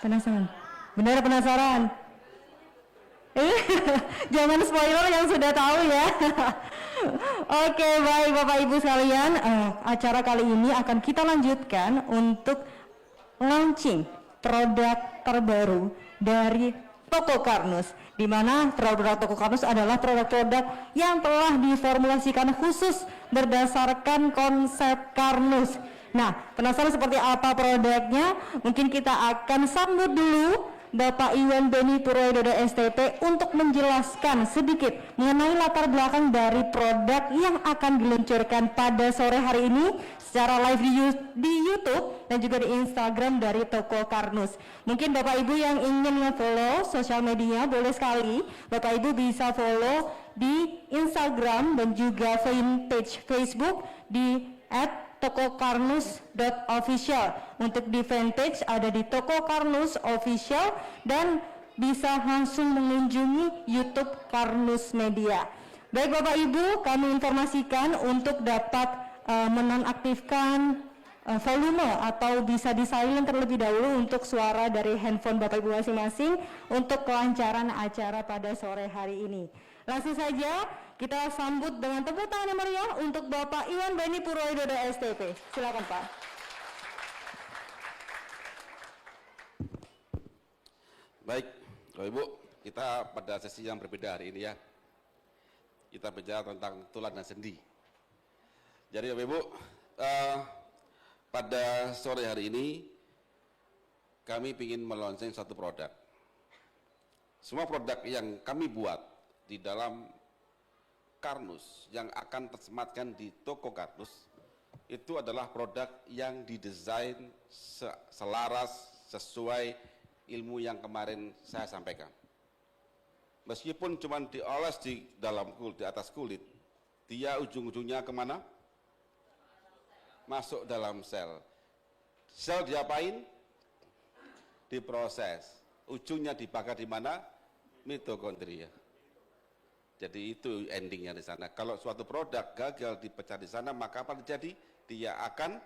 Penasaran? Benar penasaran? Jangan spoiler yang sudah tahu ya. Oke, baik Bapak Ibu sekalian, acara kali ini akan kita lanjutkan untuk launching produk terbaru dari Toko Karnus, di mana produk Toko Karnus adalah produk-produk yang telah diformulasikan khusus berdasarkan konsep Karnus. Nah, penasaran seperti apa produknya? Mungkin kita akan sambut dulu Bapak Iwan Beni Purwododo STP untuk menjelaskan sedikit mengenai latar belakang dari produk yang akan diluncurkan pada sore hari ini secara live di YouTube dan juga di Instagram dari Toko Karnus. Mungkin Bapak Ibu yang ingin nge-follow sosial media, boleh sekali Bapak Ibu bisa follow di Instagram dan juga fanpage Facebook di @tokokarnus.official. Untuk di fanpage ada di Toko Karnus Official dan bisa langsung mengunjungi YouTube Karnus Media. Baik Bapak Ibu, kami informasikan untuk dapat menonaktifkan volume atau bisa di silent terlebih dahulu untuk suara dari handphone Bapak Ibu masing-masing untuk kelancaran acara pada sore hari ini. Langsung saja kita sambut dengan tepuk tangan yang meriah untuk Bapak Iwan Beni Purwododo STP. Silakan Pak. Baik, Bapak Ibu, kita pada sesi yang berbeda hari ini ya. Kita bicara tentang tulang dan sendi. Jadi Bapak Ibu, pada sore hari ini kami ingin meluncurkan satu produk. Semua produk yang kami buat di dalam Karnus yang akan tersematkan di Toko Karnus itu adalah produk yang didesain selaras sesuai ilmu yang kemarin saya sampaikan. Meskipun cuma dioles di dalam kulit, di atas kulit, dia ujung-ujungnya kemana? Masuk dalam sel. Sel diapain? Diproses. Ujungnya dibakar di mana? Mitokondria. Jadi itu endingnya di sana. Kalau suatu produk gagal dipecah di sana, maka apa terjadi? Dia akan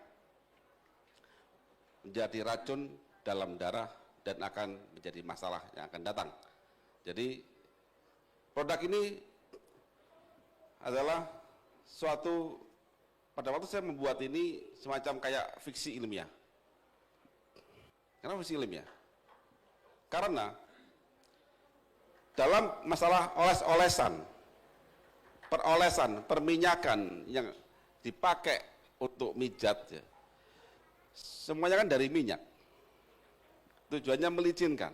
menjadi racun dalam darah dan akan menjadi masalah yang akan datang. Jadi produk ini adalah suatu, pada waktu saya membuat ini semacam kayak fiksi ilmiah. Kenapa fiksi ilmiah? Karena dalam masalah oles-olesan, perolesan, perminyakan yang dipakai untuk mijat, ya, semuanya kan dari minyak. Tujuannya melicinkan,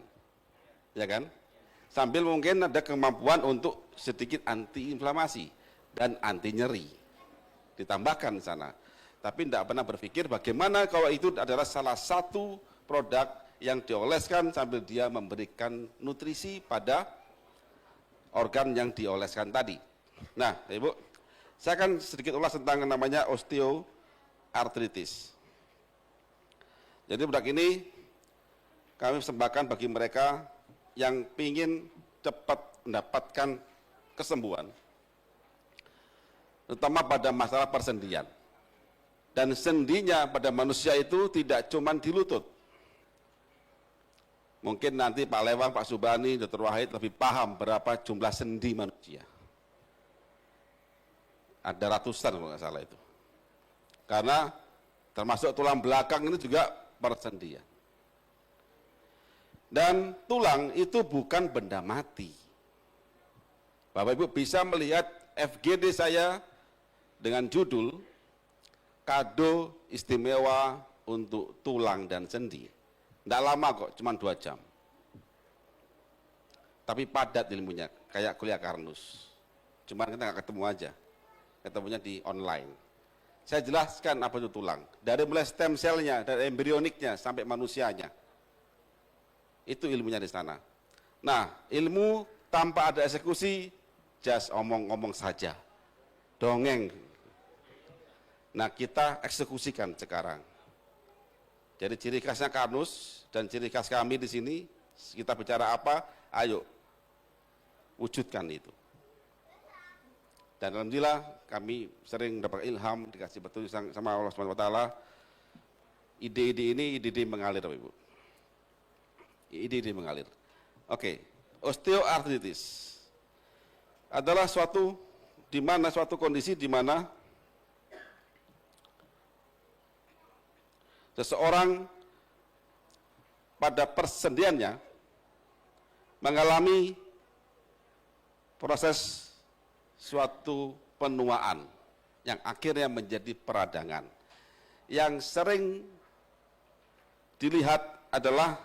ya kan? Sambil mungkin ada kemampuan untuk sedikit anti-inflamasi dan anti nyeri, ditambahkan di sana. Tapi tidak pernah berpikir bagaimana kalau itu adalah salah satu produk yang dioleskan sambil dia memberikan nutrisi pada organ yang dioleskan tadi. Nah, Ibu, saya akan sedikit ulas tentang namanya osteoartritis. Jadi produk ini kami persembahkan bagi mereka yang ingin cepat mendapatkan kesembuhan, terutama pada masalah persendian. Dan sendinya pada manusia itu tidak cuma di lutut. Mungkin nanti Pak Lewang, Pak Subani, Dr. Wahid lebih paham berapa jumlah sendi manusia. Ada ratusan kalau nggak salah itu. Karena termasuk tulang belakang ini juga persendian. Dan tulang itu bukan benda mati. Bapak Ibu bisa melihat FGD saya dengan judul Kado Istimewa untuk Tulang dan Sendi. Tidak lama kok, cuma 2 jam. Tapi padat ilmunya, kayak kuliah Karnus. Cuma kita nggak ketemu aja, ketemunya di online. Saya jelaskan apa itu tulang, dari mulai stem cell-nya, dari embrioniknya sampai manusianya. Itu ilmunya di sana. Nah, ilmu tanpa ada eksekusi, just omong-omong saja, dongeng. Nah, kita eksekusikan sekarang. Jadi ciri khasnya Karnus dan ciri khas kami di sini, kita bicara apa? Ayo, wujudkan itu. Dan alhamdulillah kami sering dapat ilham, dikasih petunjuk sama Allah SWT. Ide-ide ini ide-ide mengalir, Bapak Ibu. ide-ide mengalir. Oke, osteoartritis adalah suatu kondisi di mana seseorang pada persendiannya mengalami proses suatu penuaan yang akhirnya menjadi peradangan. Yang sering dilihat adalah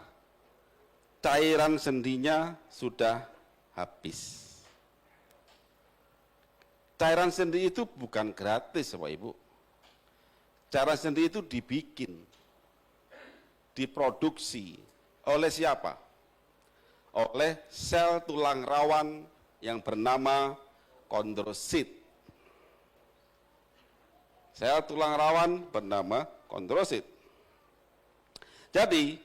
cairan sendinya sudah habis. Cairan sendi itu bukan gratis, Bapak Ibu. Cairan sendi itu dibikin, diproduksi oleh siapa? Oleh sel tulang rawan yang bernama kondrosit. Sel tulang rawan bernama kondrosit. Jadi,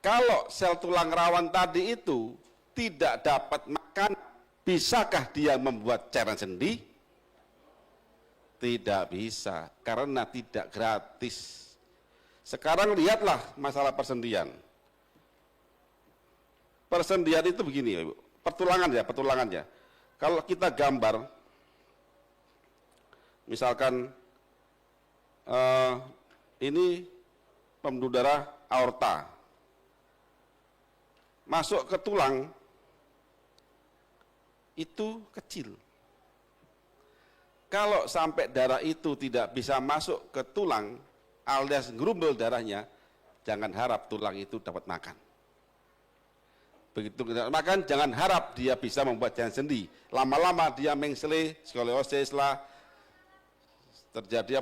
kalau sel tulang rawan tadi itu tidak dapat makan, bisakah dia membuat cairan sendi? Tidak bisa, karena tidak gratis. Sekarang lihatlah masalah persendian. Persendian itu begini, Ibu. Pertulangannya. Kalau kita gambar, misalkan ini pembuluh darah aorta, masuk ke tulang, itu kecil. Kalau sampai darah itu tidak bisa masuk ke tulang, alias gerumbel darahnya, jangan harap tulang itu dapat makan. Begitu tidak makan, jangan harap dia bisa membuat cairan sendi. Lama-lama dia mengsele, skoliosis lah, terjadi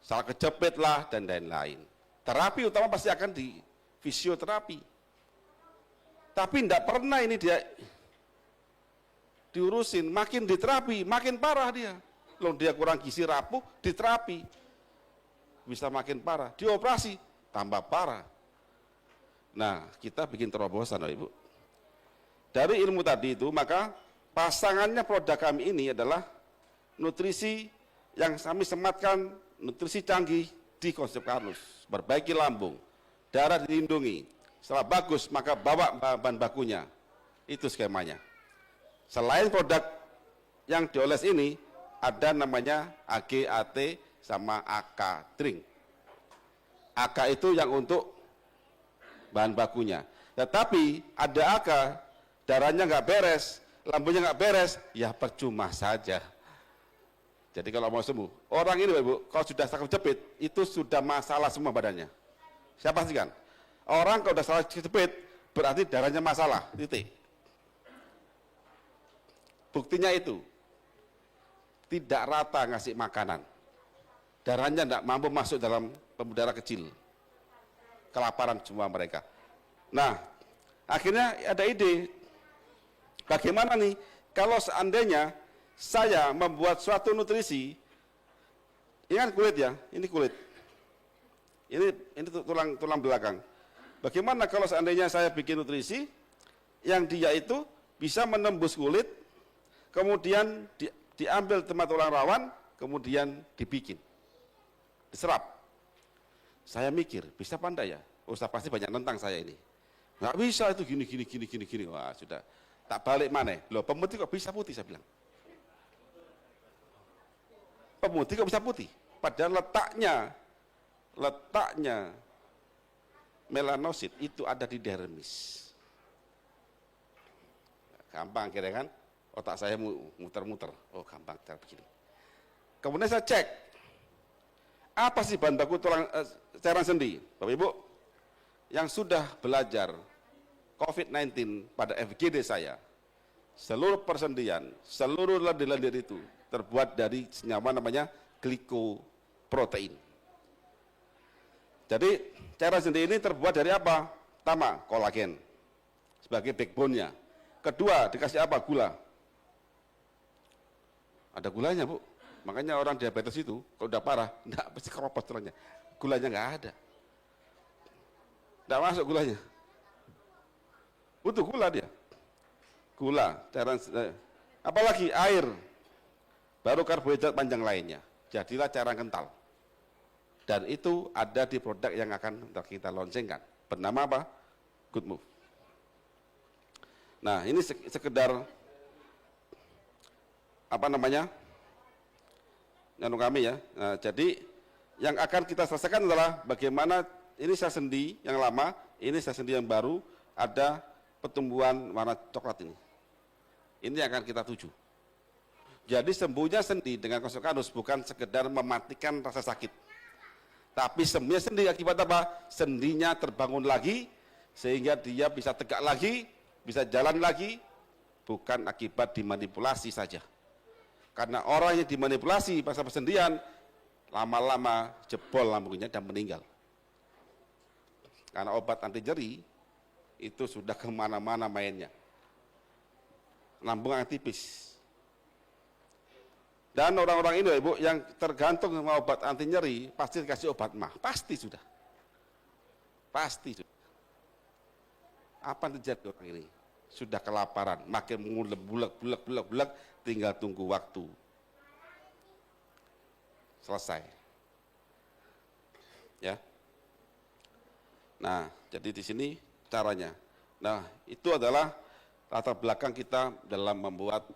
salah kejepit lah, dan lain-lain. Terapi utama pasti akan di fisioterapi. Tapi tidak pernah ini dia diurusin, makin diterapi, makin parah dia. Loh, dia kurang gizi, rapuh, diterapi, bisa makin parah. Dioperasi, tambah parah. Nah, kita bikin terobosan, Ibu. Dari ilmu tadi itu, maka pasangannya produk kami ini adalah nutrisi yang kami sematkan, nutrisi canggih di konsep Karnus. Perbaiki lambung, darah dilindungi. Setelah bagus, maka bawa bahan bakunya. Itu skemanya. Selain produk yang dioles ini, ada namanya AGAT sama AK Drink. AK itu yang untuk bahan bakunya. Tetapi ada AK, darahnya nggak beres, lambungnya nggak beres, ya percuma saja. Jadi kalau mau sembuh, orang ini Ibu, kalau sudah sakit jepit, itu sudah masalah semua badannya. Saya pastikan, orang kalau sudah salah jepit, berarti darahnya masalah, titik. Buktinya itu, tidak rata ngasih makanan. Darahnya tidak mampu masuk dalam pembuluh darah kecil. Kelaparan semua mereka. Nah, akhirnya ada ide, bagaimana nih, kalau seandainya saya membuat suatu nutrisi, ingat kulit ya, ini kulit. Ini tulang belakang. Bagaimana kalau seandainya saya bikin nutrisi, yang dia itu bisa menembus kulit, kemudian diambil tempat tulang rawan, kemudian dibikin, diserap. Saya mikir, bisa pandai ya? Ustaz pasti banyak nentang saya ini. Nggak bisa itu gini. Wah sudah, tak balik mana? Loh pemutih kok bisa putih, saya bilang. Pemutih kok bisa putih? Padahal letaknya melanosit itu ada di dermis. Gampang kira kan? Otak saya muter-muter, oh gampang cara begini. Kemudian saya cek, apa sih bahan baku cairan sendi? Bapak Ibu, yang sudah belajar COVID-19 pada FGD saya, seluruh persendian, seluruh lendir-lendir itu terbuat dari senyawa namanya glikoprotein. Jadi cairan sendi ini terbuat dari apa? Pertama, kolagen sebagai backbone-nya. Kedua, dikasih apa? Gula. Ada gulanya, Bu. Makanya orang diabetes itu, kalau udah parah, enggak pasti keropos tulangnya. Gulanya enggak ada. Enggak masuk gulanya. Butuh gula dia. Gula, cairan, apalagi air. Baru karbohidrat panjang lainnya. Jadilah cairan kental. Dan itu ada di produk yang akan kita launchingkan. Bernama apa? Good Move. Nah, ini sekedar apa namanya? Anu kami ya. Nah, jadi yang akan kita selesaikan adalah bagaimana ini sel sendi yang lama, ini sel sendi yang baru, ada pertumbuhan warna coklat ini. Ini yang akan kita tuju. Jadi sembuhnya sendi dengan kostokanus bukan sekedar mematikan rasa sakit. Tapi sembuhnya sendi akibat apa? Sendinya terbangun lagi, sehingga dia bisa tegak lagi, bisa jalan lagi, bukan akibat dimanipulasi saja. Karena orang yang dimanipulasi pada persendian, lama-lama jebol lambungnya dan meninggal. Karena obat anti nyeri, itu sudah kemana-mana mainnya. Lambung yang tipis. Dan orang-orang ini Ibu yang tergantung sama obat anti nyeri, pasti dikasih obat mah. Pasti sudah. Pasti sudah. Apa yang terjadi orang ini? Sudah kelaparan, makin mengulek, bulek, tinggal tunggu waktu. Selesai. Ya. Nah, jadi di sini caranya. Nah, itu adalah latar belakang kita dalam membuat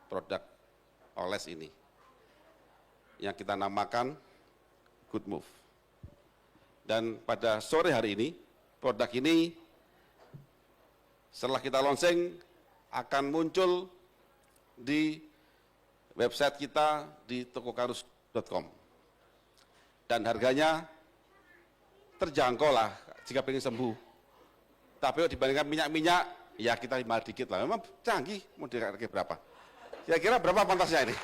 produk oles ini. Yang kita namakan Good Move. Dan pada sore hari ini, produk ini setelah kita launching akan muncul di website kita di tokokarus.com dan harganya terjangkau lah jika pengen sembuh. Tapi dibandingkan minyak-minyak, ya kita mahal dikit lah. Memang canggih, mau harga berapa? Kira-kira berapa pantasnya ini?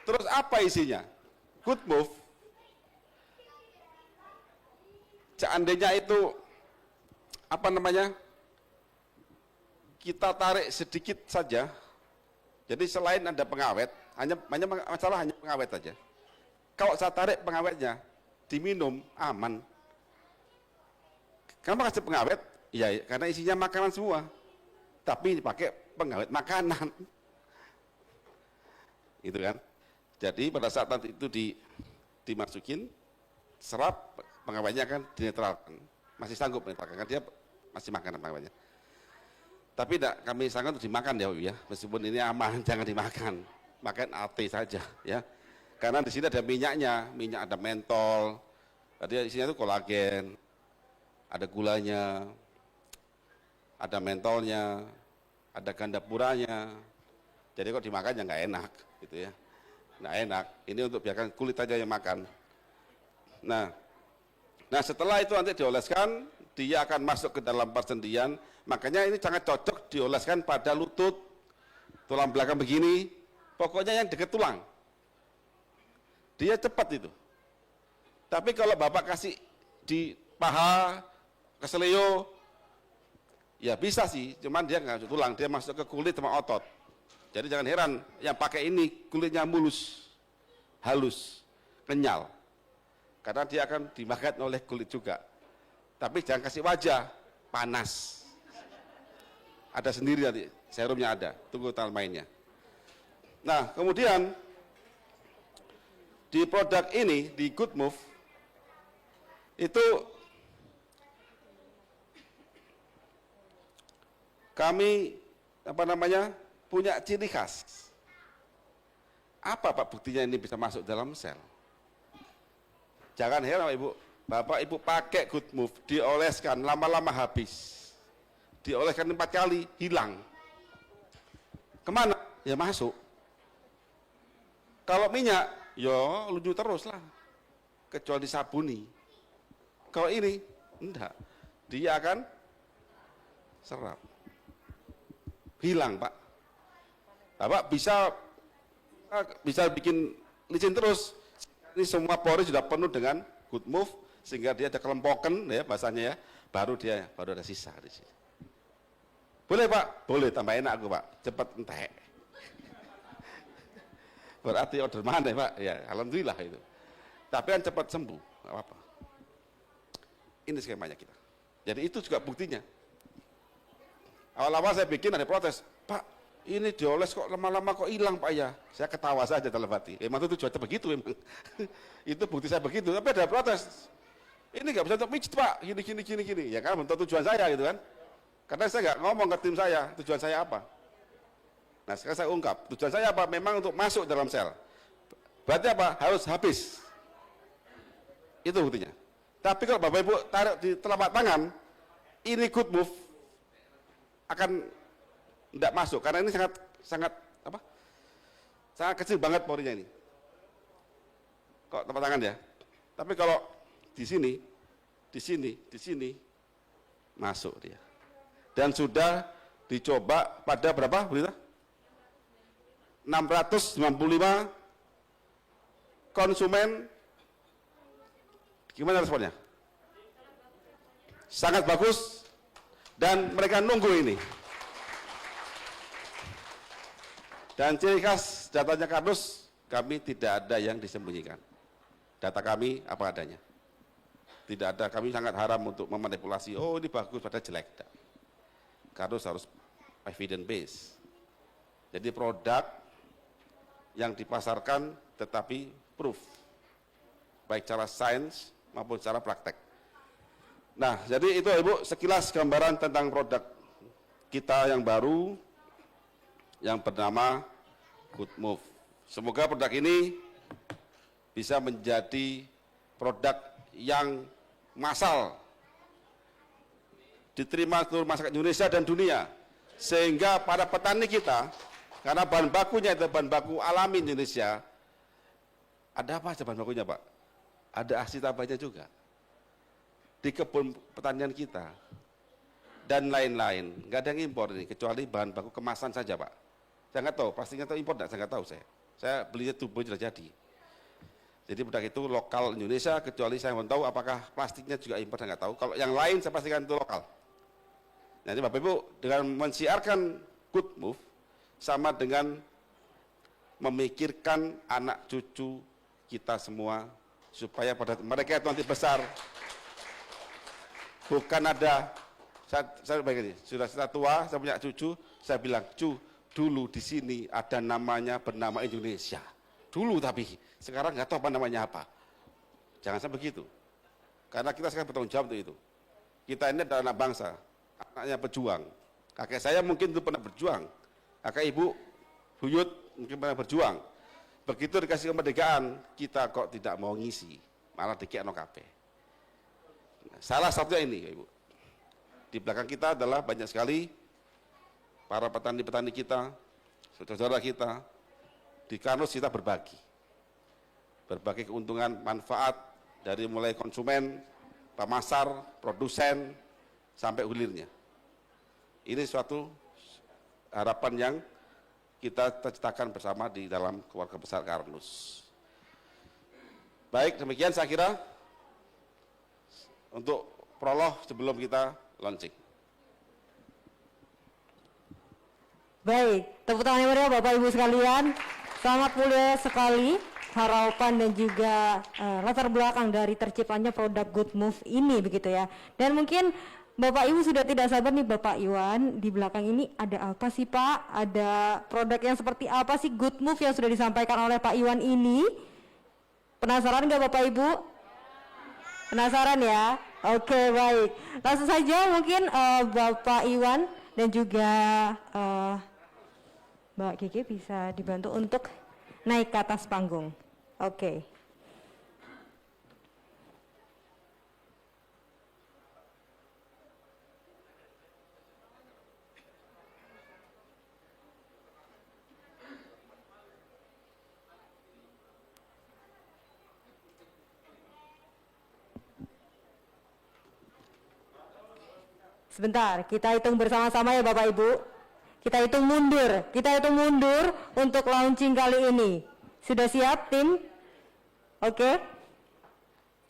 Terus apa isinya? Good Move. Seandainya itu apa namanya, kita tarik sedikit saja. Jadi selain ada pengawet, hanya masalah hanya pengawet saja. Kalau saya tarik pengawetnya, diminum aman. Kenapa kasih pengawet? Ya karena isinya makanan semua. Tapi dipakai pengawet makanan. Gitu kan. Jadi pada saat nanti itu dimasukin, serap, pengawetnya akan dinetralkan, masih sanggup menetralkan, kan dia masih makan pengawetnya. Tapi tidak kami sanggup untuk dimakan ya, meskipun ini aman, jangan dimakan, makan AT saja ya. Karena di sini ada minyaknya, minyak ada mentol, tadi isinya itu kolagen, ada gulanya, ada mentolnya, ada ganda puranya. Jadi kok dimakan ya nggak enak, gitu ya, nggak enak. Ini untuk biarkan kulit aja yang makan. Nah setelah itu nanti dioleskan, dia akan masuk ke dalam persendian. Makanya ini sangat cocok dioleskan pada lutut, tulang belakang begini, pokoknya yang dekat tulang. Dia cepat itu. Tapi kalau Bapak kasih di paha, ke seleo, ya bisa sih, cuman dia nggak masuk tulang, dia masuk ke kulit sama otot. Jadi jangan heran, yang pakai ini kulitnya mulus, halus, kenyal. Karena dia akan dimakan oleh kulit juga. Tapi jangan kasih wajah, panas. Ada sendiri nanti, serumnya ada, tunggu tanggal mainnya. Nah, kemudian di produk ini, di Good Move, itu kami punya ciri khas. Apa Pak buktinya ini bisa masuk dalam sel? Jangan heran Ibu, Bapak Ibu pakai Good Move, dioleskan, lama-lama habis. Dioleskan 4 kali, hilang. Kemana? Ya masuk. Kalau minyak, ya lucu terus lah. Kecuali disabuni. Kalau ini, enggak. Dia akan serap. Hilang Pak. Bapak bisa bikin licin terus. Ini semua pori sudah penuh dengan Good Move, sehingga dia ada kelempokan ya bahasanya ya, baru ada sisa di sini. Boleh Pak? Boleh, tambah enak aku Pak, cepat entek. Berarti order mana ya Pak? Ya alhamdulillah itu. Tapi kan cepat sembuh, nggak apa-apa. Ini skemanya kita. Jadi itu juga buktinya. Awal-awal saya bikin ada protes, Pak ini dioles kok lama-lama kok hilang Pak ya. Saya ketawa saja dalam hati. Emang itu tujuannya begitu emang. Itu bukti saya begitu, tapi ada protes. Ini nggak bisa untuk pijit Pak, gini. Ya kan bentuk tujuan saya gitu kan. Karena saya nggak ngomong ke tim saya, tujuan saya apa. Nah sekarang saya ungkap, tujuan saya apa? Memang untuk masuk dalam sel. Berarti apa? Harus habis. Itu buktinya. Tapi kalau Bapak Ibu tarik di telapak tangan, ini good move akan tidak masuk karena ini sangat kecil banget porinya ini. Kok telapak tangan ya? Tapi kalau di sini masuk dia. Dan sudah dicoba pada berapa berita? 695 konsumen. Gimana responnya? Sangat bagus dan mereka nunggu ini. Dan ciri khas datanya kardus, kami tidak ada yang disembunyikan. Data kami apa adanya. Tidak ada, kami sangat haram untuk memanipulasi, oh ini bagus pada jelek. Kardus harus evidence based. Jadi produk yang dipasarkan tetapi proof. Baik cara sains maupun secara praktek. Nah, jadi itu Ibu sekilas gambaran tentang produk kita yang baru yang bernama Good Move. Semoga produk ini bisa menjadi produk yang massal diterima seluruh masyarakat Indonesia dan dunia, sehingga para petani kita, karena bahan bakunya itu bahan baku alami Indonesia, ada apa aja bahan bakunya Pak? Ada asitambahnya juga di kebun pertanian kita dan lain-lain. Nggak ada yang impor ini kecuali bahan baku kemasan saja Pak. Saya nggak tahu plastiknya atau impor, saya nggak tahu saya belinya tubuhnya sudah jadi. Jadi produk itu lokal Indonesia, kecuali saya mau tahu apakah plastiknya juga impor, saya nggak tahu. Kalau yang lain saya pastikan itu lokal. Nanti Bapak Ibu dengan mensiarkan Good Move sama dengan memikirkan anak cucu kita semua supaya pada mereka itu nanti besar bukan ada saya begini, sudah saya tua, saya punya cucu, saya bilang, dulu di sini ada namanya bernama Indonesia. Dulu tapi sekarang nggak tahu apa namanya apa. Jangan sampai begitu. Karena kita sekarang bertanggung jawab untuk itu. Kita ini adalah anak bangsa, anaknya pejuang. Kakek saya mungkin itu pernah berjuang. Kakek ibu, buyut mungkin pernah berjuang. Begitu dikasih kemerdekaan, kita kok tidak mau ngisi, malah dikekno kabeh. Salah satunya ini, Ibu. Di belakang kita adalah banyak sekali para petani-petani kita, saudara-saudara kita. Di Karnus kita berbagi keuntungan, manfaat dari mulai konsumen, pemasar, produsen, sampai hilirnya. Ini suatu harapan yang kita ciptakan bersama di dalam keluarga besar Karnus. Baik, demikian saya kira untuk prolog sebelum kita launching. Baik, tepuk tangan yang meriah Bapak Ibu sekalian. Sangat mulia sekali harapan dan juga latar belakang dari terciptanya produk Good Move ini begitu ya. Dan mungkin Bapak Ibu sudah tidak sabar nih Bapak Iwan, di belakang ini ada apa sih Pak? Ada produk yang seperti apa sih Good Move yang sudah disampaikan oleh Pak Iwan ini? Penasaran nggak Bapak Ibu? Penasaran ya? Oke, baik. Langsung saja mungkin Bapak Iwan dan juga Mbak Kiki bisa dibantu untuk naik ke atas panggung. Oke. Sebentar, kita hitung bersama-sama ya Bapak Ibu. Kita hitung mundur untuk launching kali ini. Sudah siap tim? Oke.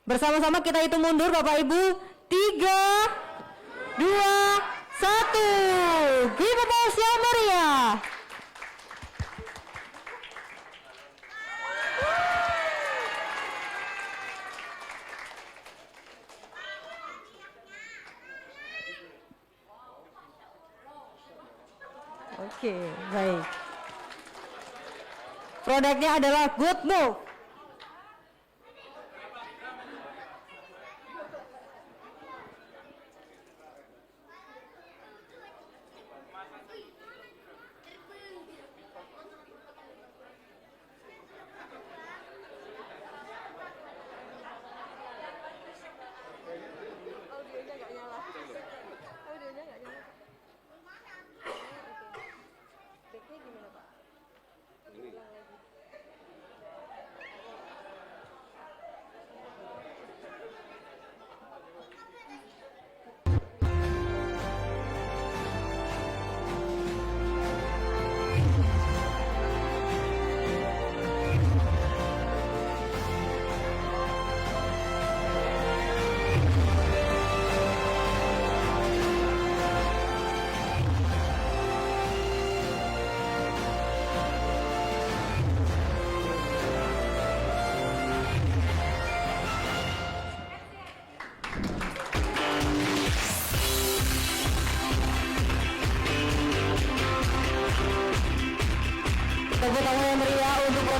Bersama-sama kita hitung mundur Bapak Ibu. 3, 2, 1. Give a applause yang meriah. Oke, baik. Produknya adalah Good Move.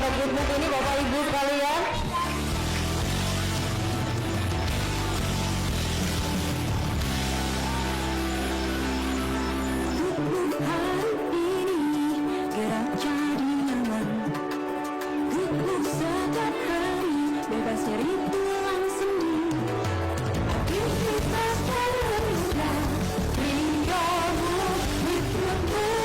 produk Good Move ini Bapak Ibu sekalian. Hari ini gerak jadi nyaman. Good Move setiap hari bebas dari tulang sendi. Aktivitas termudah. Bring your move with Good Move.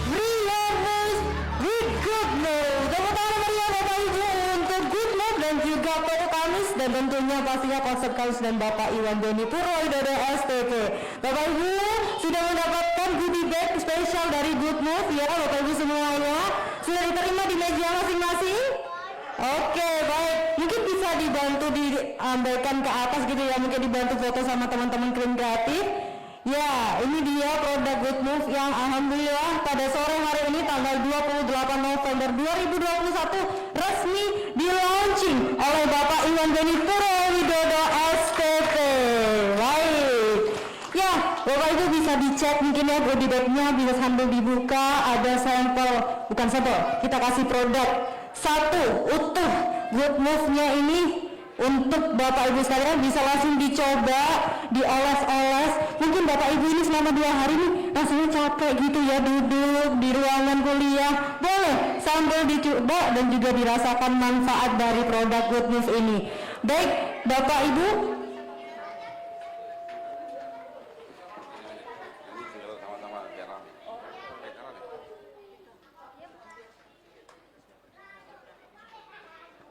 Bring your move with Good Move. Tepuk tangan meriah Bapak Ibu untuk Good Move dan juga Poro Kamis dan tentunya pastinya konsep Kamis dan Bapak Iwan Doni Purwowidodo STP. Bapak Ibu sudah mendapatkan goodie bag spesial dari Good Move ya Bapak Ibu semuanya. Sudah diterima di meja masing-masing? Oke, baik. Mungkin bisa dibantu diambilkan ke atas gitu ya. Mungkin dibantu foto sama teman-teman krim kreatif. Ya, ini dia produk Good Move yang alhamdulillah pada sore hari ini tanggal 28 November 2021 resmi di launching oleh Bapak Iwan Doni Purwowidodo STP. Baik. Ya, Bapak Ibu bisa dicek mungkin ya goodie bag-nya bisa sambil dibuka, ada sampel, bukan sampel, kita kasih produk satu utuh Good Move-nya ini untuk Bapak Ibu sekalian bisa langsung dicoba, dioles-oles. Mungkin Bapak Ibu ini selama 2 hari nih rasanya capek gitu ya duduk di ruangan kuliah. Boleh sambil dicoba dan juga dirasakan manfaat dari produk Good Move ini. Baik, Bapak Ibu.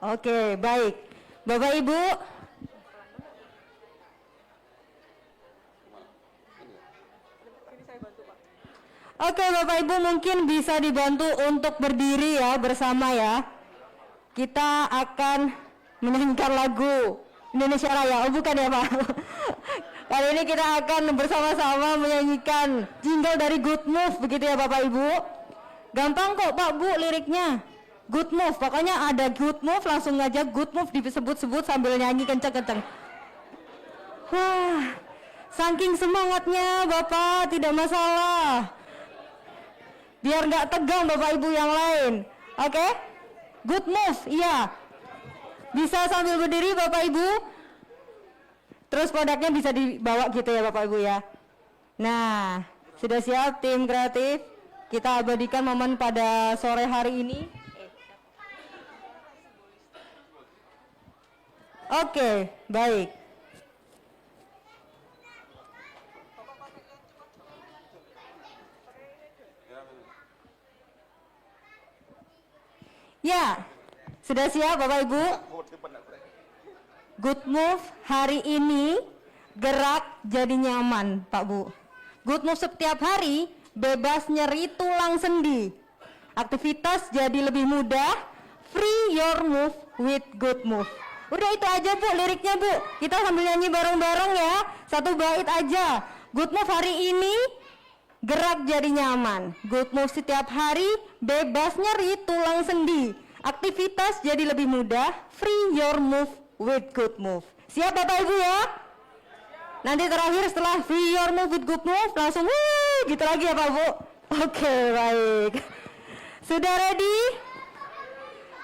Oke, baik. Bapak Ibu. Oke, Bapak Ibu mungkin bisa dibantu untuk berdiri ya bersama ya. Kita akan menyanyikan lagu Indonesia Raya. Oh, bukan ya, Pak. Kali ini kita akan bersama-sama menyanyikan jingle dari Good Move begitu ya Bapak Ibu. Gampang kok Pak Bu liriknya. Good Move, pokoknya ada Good Move langsung aja Good Move disebut-sebut sambil nyanyi kenceng-kenceng. Wah, saking semangatnya Bapak tidak masalah. Biar nggak tegang Bapak Ibu yang lain. Oke? Good Move, iya. Bisa sambil berdiri Bapak Ibu. Terus produknya bisa dibawa gitu ya Bapak Ibu ya. Nah, sudah siap tim kreatif? Kita abadikan momen pada sore hari ini. Oke, baik. Ya, sudah siap Bapak Ibu? Good Move hari ini gerak jadi nyaman Pak Bu. Good Move setiap hari bebas nyeri tulang sendi. Aktivitas jadi lebih mudah. Free your move with Good Move. Udah itu aja Bu liriknya Bu. Kita sambil nyanyi bareng-bareng ya. Satu bait aja. Good Move hari ini gerak jadi nyaman. Good Move setiap hari bebas nyeri tulang sendi. Aktivitas jadi lebih mudah. Free your move with Good Move. Siap Bapak Ibu ya? Nanti terakhir setelah free your move with Good Move langsung gitu lagi ya Pak Bu. Oke, baik. Sudah ready?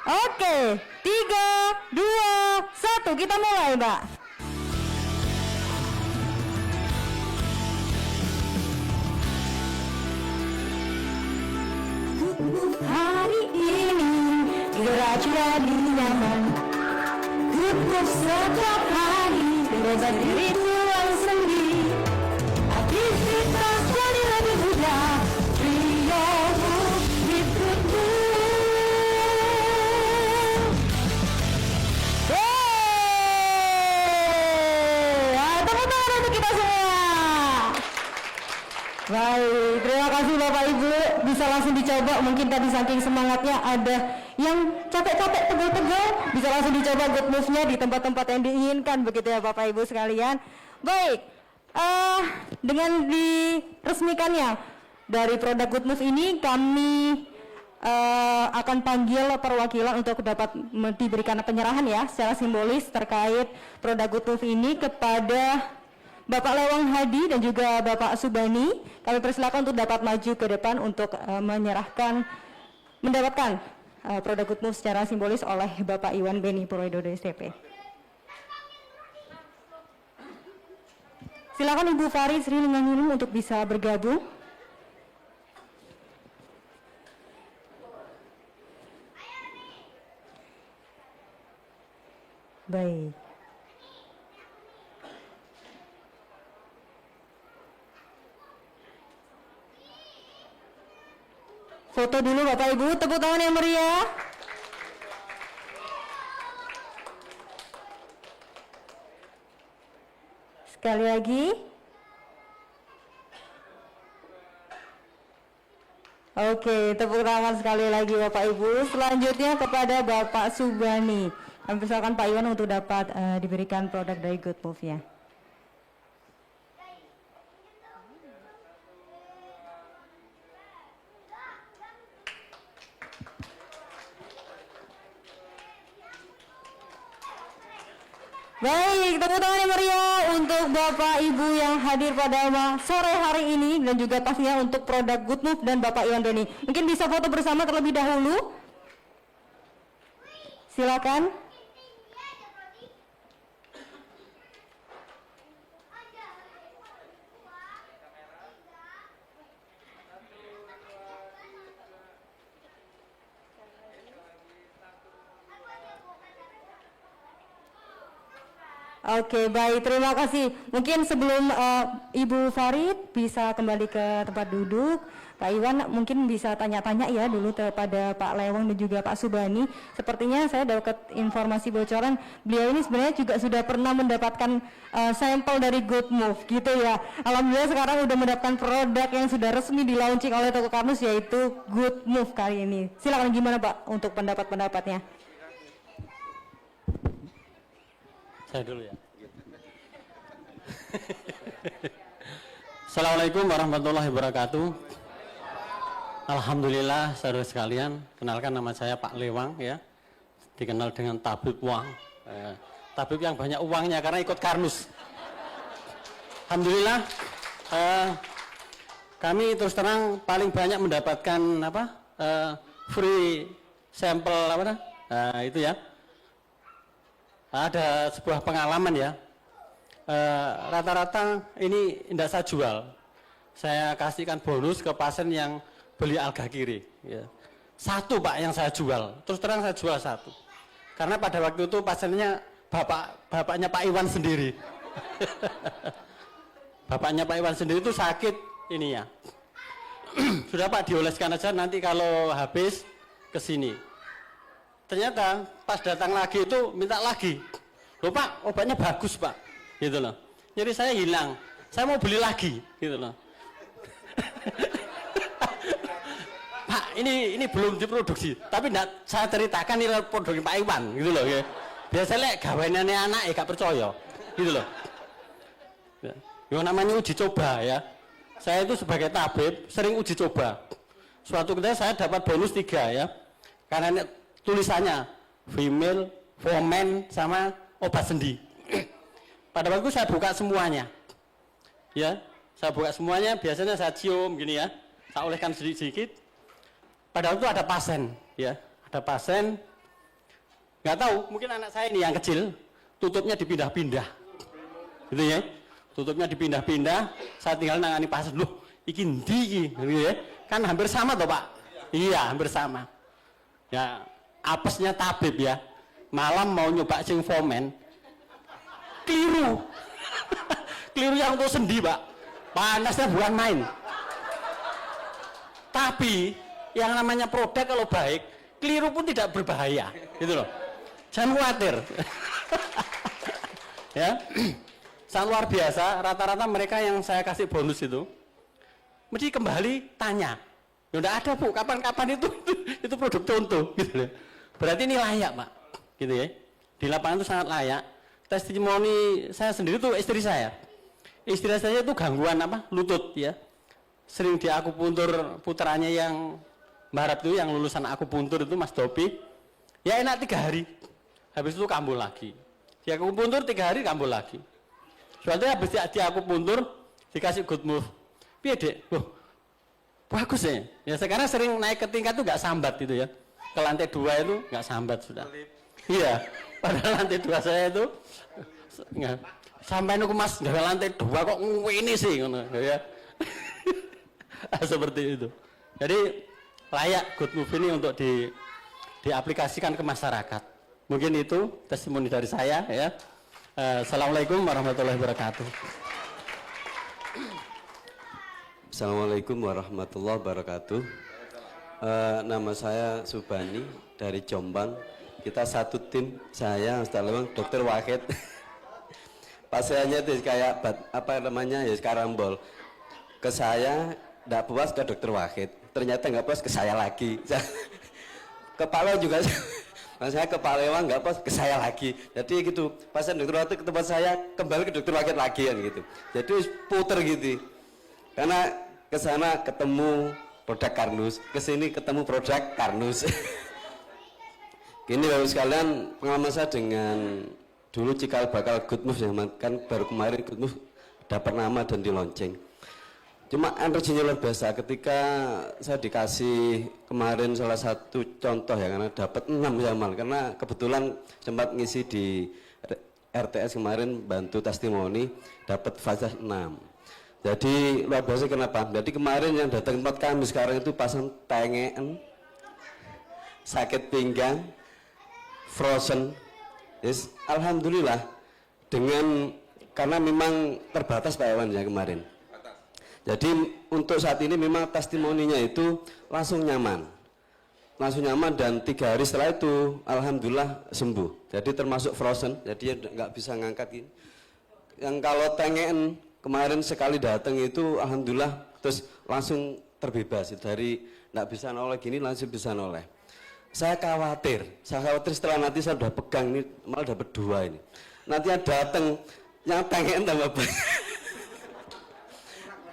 Oke, 3, 2, 1, kita mulai Mbak. Hari ini gerak jadi nyaman. Good Move setiap hari bebas diri tulang sendi. Aktivitas jadi lebih mudah. Free your move with Good Move. Tepuk tangan untuk kita semua. Baik, terima kasih Bapak Ibu. Bisa langsung dicoba, mungkin tadi saking semangatnya ada yang capek-capek tegal-tegal, bisa langsung dicoba Good Move-nya di tempat-tempat yang diinginkan begitu ya Bapak Ibu sekalian. Baik, dengan diresmikannya dari produk Good Move ini kami akan panggil perwakilan untuk dapat diberikan penyerahan ya secara simbolis terkait produk Good Move ini kepada Bapak Lewang Hadi dan juga Bapak Subani, kami persilakan untuk dapat maju ke depan untuk mendapatkan produk Good Move secara simbolis oleh Bapak Iwan Beni Purwododo STP. Silakan Ibu Farid Sri Lingganinung untuk bisa bergabung. Baik. Foto dulu Bapak Ibu, tepuk tangan yang meriah. Sekali lagi. Oke, tepuk tangan sekali lagi Bapak Ibu. Selanjutnya kepada Bapak Subani. Kami persilakan Pak Iwan untuk dapat diberikan produk dari Good Move ya. Baik, tepuk tangan yang meriah untuk Bapak Ibu yang hadir pada sore hari ini dan juga pastinya untuk produk Good Move dan Bapak Iwan Beni. Mungkin bisa foto bersama terlebih dahulu. Silakan. Oke, baik, terima kasih. Mungkin sebelum Ibu Farid bisa kembali ke tempat duduk, Pak Iwan mungkin bisa tanya-tanya ya dulu kepada Pak Lewang dan juga Pak Subani. Sepertinya saya dapat informasi bocoran, beliau ini sebenarnya juga sudah pernah mendapatkan sampel dari Good Move gitu ya. Alhamdulillah sekarang sudah mendapatkan produk yang sudah resmi di launching oleh Toko Karnus yaitu Good Move kali ini. Silakan gimana Pak untuk pendapat-pendapatnya? Saya dulu ya. Assalamualaikum warahmatullahi wabarakatuh. Alhamdulillah saudara sekalian, kenalkan nama saya Pak Lewang ya. Dikenal dengan tabib uang. Tabib yang banyak uangnya karena ikut Karnus. Alhamdulillah kami terus terang paling banyak mendapatkan free sampel itu ya. Ada sebuah pengalaman ya, rata-rata ini tidak saya jual, saya kasihkan bonus ke pasien yang beli alga kiri ya. Satu Pak yang saya jual, terus terang saya jual satu, karena pada waktu itu pasiennya bapaknya Pak Iwan sendiri. Bapaknya Pak Iwan sendiri itu sakit ini ya. Sudah Pak dioleskan aja, nanti kalau habis ke sini. Ternyata pas datang lagi itu minta lagi. Loh Pak, obatnya bagus Pak. Gitu loh. Jadi saya hilang. Saya mau beli lagi, gitu loh. Pak, ini belum diproduksi. Tapi enggak saya ceritakan ini produk Pak Iwan, gitu loh ya. Biasanya gawenane anak gak percaya. Gitu loh. Ya namanya uji coba ya. Saya itu sebagai tabib sering uji coba. Suatu ketika saya dapat bonus 3 ya. Karena tulisannya female, fomen, sama obat sendi. Pada waktu saya buka semuanya, ya, saya buka semuanya. Biasanya saya cium gini ya, saya oleskan sedikit. Pada waktu ada pasien, ya, ada pasien, nggak tahu, mungkin anak saya ini yang kecil, tutupnya dipindah-pindah, gitu ya, tutupnya dipindah-pindah. Saya tinggal nangani pasien, loh, iki ndi, gitu ya, kan hampir sama toh Pak, iya hampir sama, ya. Apesnya tabib ya, malam mau nyoba sing fomen, keliru. Keliru yang untuk sendi Pak, panasnya bukan main. Tapi yang namanya produk kalau baik, keliru pun tidak berbahaya, gitu loh. Jangan khawatir. Ya, sangat luar biasa. Rata-rata mereka yang saya kasih bonus itu, mesti kembali tanya, ya udah ada Bu, kapan-kapan itu produk contoh, gitu loh. Berarti ini layak Pak, gitu ya. Di lapangan itu sangat layak. Testimoni saya sendiri tuh istri saya. Istri saya itu gangguan lutut ya. Sering diakupuntur putranya yang Barat itu, yang lulusan akupuntur itu Mas Dopi. Ya enak 3 hari. Habis itu kambuh lagi. Diakupuntur 3 hari kambuh lagi. Soalnya habis di aku puntur dikasih good move. Piye Dek? Loh, bagus ya. Ya sekarang sering naik ke tingkat tuh nggak sambat gitu ya. Ke lantai 2 itu nggak sambat sudah. Iya. Padahal lantai 2 saya itu nggak sampai nunggu Mas nggak lantai 2 kok ini sih ngono ya. Seperti itu. Jadi layak good move ini untuk diaplikasikan ke masyarakat. Mungkin itu testimoni dari saya ya. Assalamualaikum warahmatullahi wabarakatuh. Assalamualaikum warahmatullahi wabarakatuh. Nama saya Subani dari Jombang. Kita satu tim, saya Ustaz Lewang, Dokter Wahid. Pasiennya itu kayak apa namanya ya karambol. Ke saya tidak puas ke Dokter Wahid. Ternyata nggak puas ke saya lagi. Kepala juga. Saya ke Pak Lewang nggak puas ke saya lagi. Jadi gitu. Pasien Dokter Wahid ke tempat saya kembali ke Dokter Wahid lagi kan gitu. Jadi puter gitu. Karena ke sana ketemu produk Karnus, ke sini ketemu produk Karnus. Gini Bapak sekalian, pengalaman saya dengan dulu cikal bakal good move ya, kan baru kemarin good move dapat nama dan di launching. Cuma energinya luar biasa ketika saya dikasih kemarin salah satu contoh ya, karena dapat 6 Yamal, karena kebetulan sempat ngisi di RTS kemarin bantu testimoni dapat fase 6. Jadi luar biasa kenapa? Jadi kemarin yang datang tempat kami sekarang itu pasang tengen, sakit pinggang, frozen. Yes, alhamdulillah dengan karena memang terbatas Pak Iwan ya kemarin. Jadi untuk saat ini memang testimoninya itu langsung nyaman dan 3 hari setelah itu alhamdulillah sembuh. Jadi termasuk frozen, jadi nggak bisa ngangkat gini. Yang kalau tengen kemarin sekali datang itu alhamdulillah terus langsung terbebas dari nggak bisa noleh gini langsung bisa noleh. Saya khawatir setelah nanti saya udah pegang ini malah dapat 2 ini. Nanti datang yang tengen tambah banyak.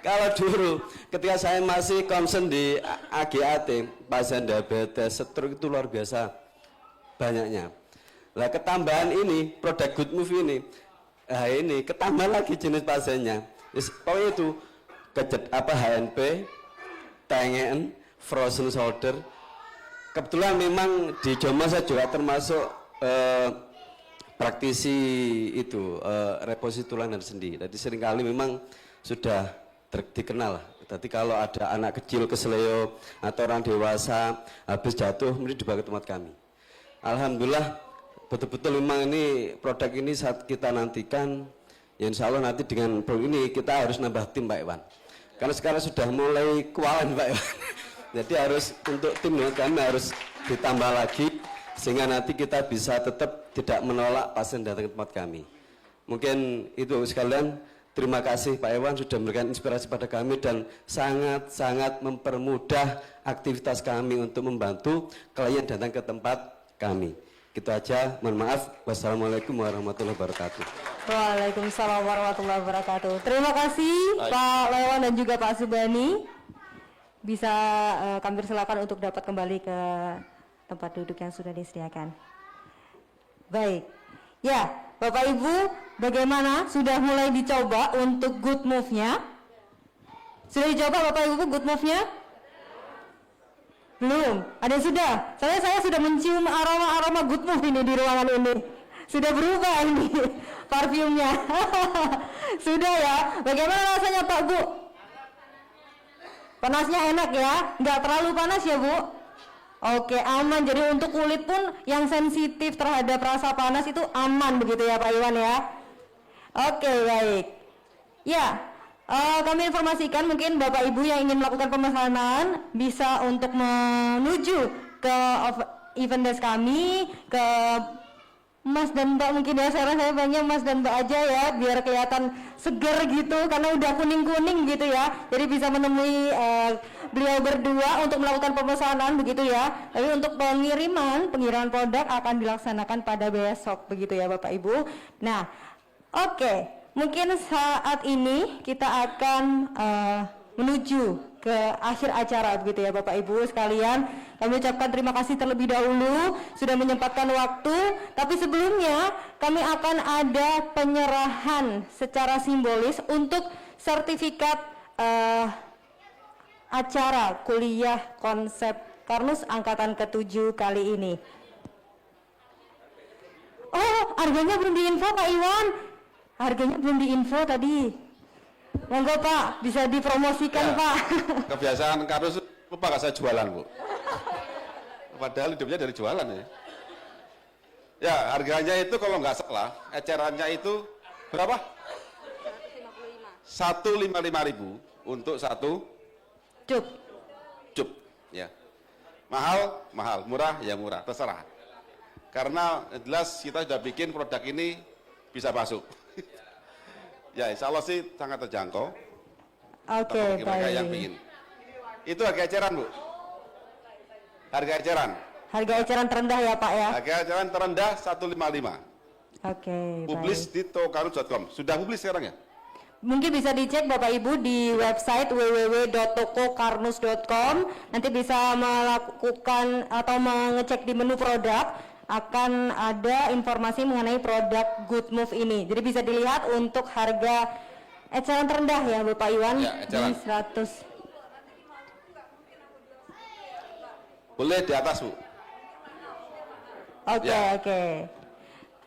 Kalau dulu ketika saya masih concern di AGAT, pasien diabetes, stroke itu luar biasa banyaknya. Nah ketambahan ini, produk Good Move ini, nah ini ketambah lagi jenis pasiennya. Pokoknya itu HNP, tengen, frozen shoulder. Kebetulan memang di Jombang saya juga termasuk praktisi itu reposisi tulang dan sendi. Jadi seringkali memang sudah dikenal lah. Jadi kalau ada anak kecil kesleo atau orang dewasa habis jatuh mesti dibawa ke tempat kami. Alhamdulillah betul-betul memang ini produk ini saat kita nantikan ya insya Allah nanti dengan produk ini kita harus nambah tim Pak Iwan. Karena sekarang sudah mulai kewalahan Pak Iwan. Jadi harus untuk tim kami harus ditambah lagi sehingga nanti kita bisa tetap tidak menolak pasien datang ke tempat kami. Mungkin itu sekalian. Terima kasih Pak Iwan sudah memberikan inspirasi pada kami dan sangat-sangat mempermudah aktivitas kami untuk membantu klien datang ke tempat kami. Gitu aja, mohon maaf. Wassalamualaikum warahmatullahi wabarakatuh. Waalaikumsalam warahmatullahi wabarakatuh. Terima kasih Pak Lewan dan juga Pak Subani. Bisa kami persilakan untuk dapat kembali ke tempat duduk yang sudah disediakan. Baik, ya Bapak Ibu, bagaimana? Sudah mulai dicoba untuk good move-nya? Sudah dicoba Bapak Ibu good move-nya? Belum? Ada yang sudah? Saya sudah mencium aroma-aroma good move ini di ruangan ini. Sudah berubah ini parfumnya. Sudah ya? Bagaimana rasanya Pak Bu? Panasnya enak ya? Nggak terlalu panas ya Bu? Oke, aman. Jadi untuk kulit pun yang sensitif terhadap rasa panas itu aman begitu ya Pak Iwan ya. Oke, baik. Ya, kami informasikan mungkin Bapak Ibu yang ingin melakukan pemesanan bisa untuk menuju ke event desk kami, ke Mas dan Mbak mungkin ya. Sekarang saya pengen Mas dan Mbak aja ya biar kelihatan seger gitu karena udah kuning-kuning gitu ya. Jadi bisa menemui beliau berdua untuk melakukan pemesanan begitu ya. Tapi untuk pengiriman produk akan dilaksanakan pada besok begitu ya Bapak Ibu. Nah, oke, mungkin saat ini kita akan menuju ke akhir acara begitu ya Bapak Ibu sekalian. Kami ucapkan terima kasih terlebih dahulu sudah menyempatkan waktu, tapi sebelumnya kami akan ada penyerahan secara simbolis untuk sertifikat acara kuliah konsep Karnus angkatan ke-7 kali ini. Oh, harganya belum diinfo Pak Iwan. Harganya belum diinfo tadi. Monggo Pak, bisa dipromosikan Ya, Pak. Kebiasaan Karnus lupa nggak saya jualan, Bu. Padahal hidupnya dari jualan ya. Ya, harganya itu kalau nggak salah, ecerannya itu berapa? 155.000 untuk satu Cuk. cup, ya. Mahal, murah, ya murah, terserah. Karena jelas kita sudah bikin produk ini bisa masuk. Ya, insya Allah sih sangat terjangkau. Oke, Bagi mereka yang baik. ingin. Itu harga eceran, Bu. Harga eceran. Harga eceran terendah ya Pak ya. Harga eceran terendah 155. Oke, Publis baik. di tokarus.com. Sudah publis sekarang ya? Mungkin bisa dicek Bapak Ibu di website www.tokokarnus.com. Nanti bisa melakukan atau mengecek di menu produk, akan ada informasi mengenai produk Good Move ini. Jadi bisa dilihat untuk harga eceran terendah ya Bapak Iwan Ya, eceran. di 100. Boleh di atas, Bu. Oke, Ya. oke.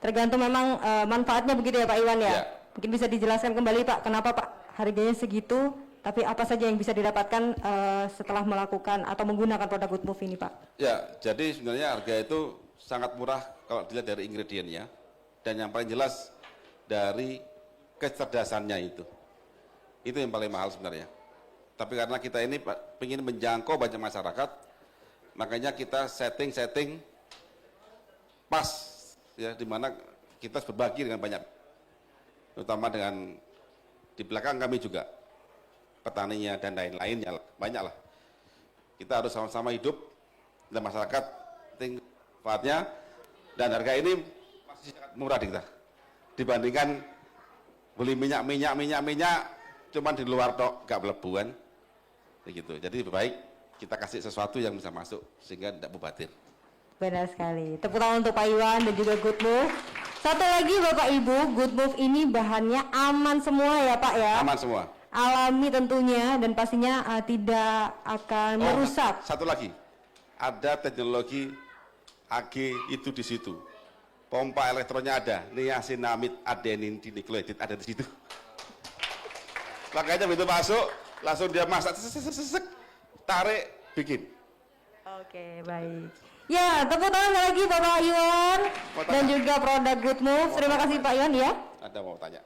Tergantung memang manfaatnya begitu ya Pak Iwan ya. Ya. Mungkin bisa dijelaskan kembali Pak, kenapa Pak harganya segitu, tapi apa saja yang bisa didapatkan setelah melakukan atau menggunakan produk Good Move ini Pak? Ya, jadi sebenarnya harga itu sangat murah kalau dilihat dari ingredientnya, dan yang paling jelas dari kecerdasannya itu yang paling mahal sebenarnya. Tapi karena kita ini ingin menjangkau banyak masyarakat, makanya kita setting pas ya, dimana kita harus berbagi dengan banyak, terutama dengan di belakang kami juga petaninya dan lain-lainnya, banyak lah. Kita harus sama-sama hidup dan masyarakat manfaatnya, dan harga ini masih sangat murah di kita dibandingkan beli minyak cuman di luar tok gak melebuan begitu. Jadi lebih baik kita kasih sesuatu yang bisa masuk sehingga tidak mubadir. Benar sekali. Tepuk tangan untuk Pak Iwan dan juga Good Move. Satu lagi Bapak Ibu, Good Move ini bahannya aman semua ya Pak ya. Aman semua. Alami tentunya dan pastinya tidak akan merusak. Satu lagi, ada teknologi AG itu di situ. Pompa elektronnya ada, niacinamide adenin dinukleotid ada di situ. Makanya begitu masuk, langsung dia masak, tarik, bikin. Oke, baik. Ya, tepuk tangan lagi Bapak Iwan dan juga produk Good Move. Terima kasih Pak Iwan ya. Ada mau tanya.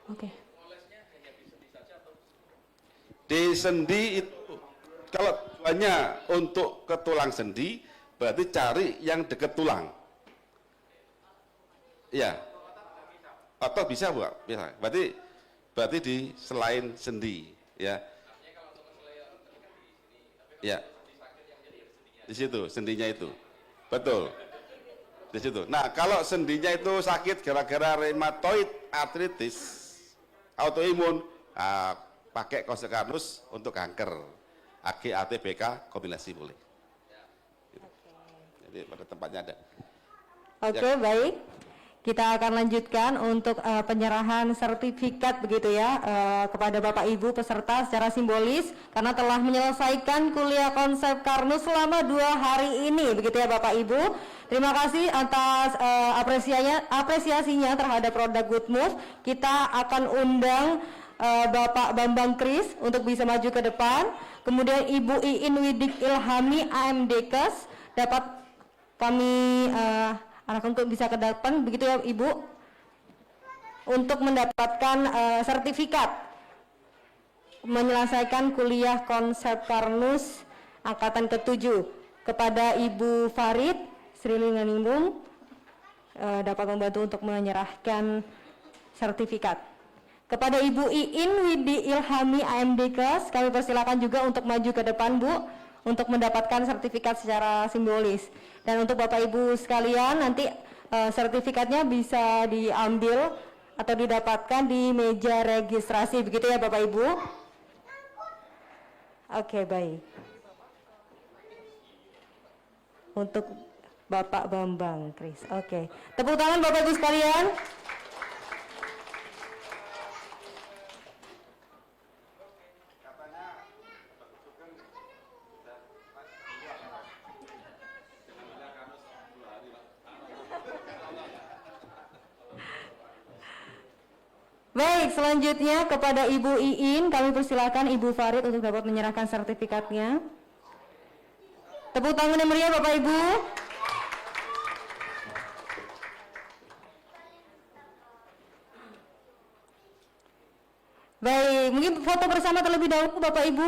Oke. Di sendi itu, kalau tujuannya untuk ke tulang sendi, berarti cari yang dekat tulang. Ya. Atau bisa, Bu? Bisa. Berarti di selain sendi, ya. Ya. Di situ sendinya itu. Betul. Di situ. Nah, kalau sendinya itu sakit gara-gara rheumatoid arthritis, autoimun, pakai konsep Karnus untuk kanker. AG, AT, BK, kombinasi boleh. Gitu. Jadi pada tempatnya ada. Oke, baik. Kita akan lanjutkan untuk penyerahan sertifikat begitu ya kepada Bapak Ibu peserta secara simbolis karena telah menyelesaikan kuliah konsep Karnus selama 2 hari ini begitu ya Bapak Ibu. Terima kasih atas apresiasinya terhadap produk Good Move. Kita akan undang Bapak Bambang Kris untuk bisa maju ke depan. Kemudian Ibu Iin Widik Ilhami AMDkes dapat kami anak untuk bisa ke depan begitu ya Ibu untuk mendapatkan sertifikat menyelesaikan kuliah konsep Karnus angkatan ke-7 kepada Ibu Farid Sri Linganingrum dapat membantu untuk menyerahkan sertifikat. Kepada Ibu Iin Widi Ilhami AMDkes kami persilakan juga untuk maju ke depan Bu untuk mendapatkan sertifikat secara simbolis. Dan untuk Bapak Ibu sekalian nanti sertifikatnya bisa diambil atau didapatkan di meja registrasi begitu ya Bapak Ibu. Oke, baik. Untuk Bapak Bambang Kris. Oke. Tepuk tangan Bapak Ibu sekalian. Baik, selanjutnya kepada Ibu Iin, kami persilakan Ibu Farid untuk dapat menyerahkan sertifikatnya. Tepuk tangan yang meriah Bapak Ibu. Baik, mungkin foto bersama terlebih dahulu Bapak Ibu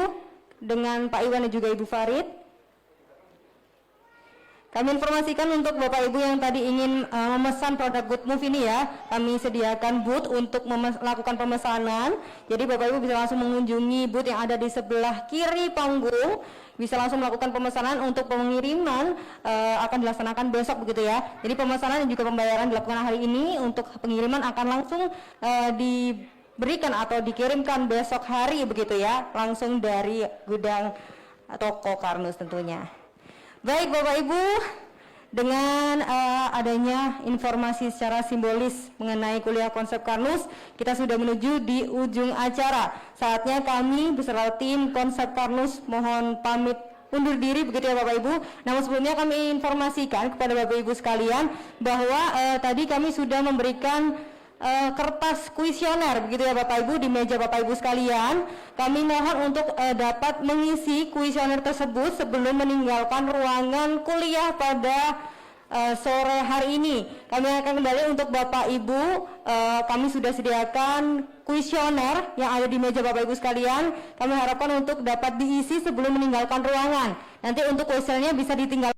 dengan Pak Iwan dan juga Ibu Farid. Kami informasikan untuk Bapak Ibu yang tadi ingin memesan produk Good Move ini ya, kami sediakan booth untuk melakukan pemesanan. Jadi Bapak Ibu bisa langsung mengunjungi booth yang ada di sebelah kiri panggung, bisa langsung melakukan pemesanan. Untuk pengiriman akan dilaksanakan besok begitu ya. Jadi pemesanan dan juga pembayaran dilakukan hari ini, untuk pengiriman akan langsung diberikan atau dikirimkan besok hari begitu ya, langsung dari gudang toko Karnus tentunya. Baik Bapak Ibu, dengan adanya informasi secara simbolis mengenai kuliah konsep Karnus, kita sudah menuju di ujung acara. Saatnya kami beserta tim konsep Karnus mohon pamit undur diri begitu ya Bapak Ibu. Namun sebelumnya kami informasikan kepada Bapak Ibu sekalian bahwa tadi kami sudah memberikan kertas kuesioner begitu ya Bapak Ibu di meja Bapak Ibu sekalian. Kami mohon untuk dapat mengisi kuesioner tersebut sebelum meninggalkan ruangan kuliah pada sore hari ini. Kami akan kembali untuk Bapak Ibu, kami sudah sediakan kuesioner yang ada di meja Bapak Ibu sekalian. Kami harapkan untuk dapat diisi sebelum meninggalkan ruangan. Nanti untuk kuesionernya bisa ditinggal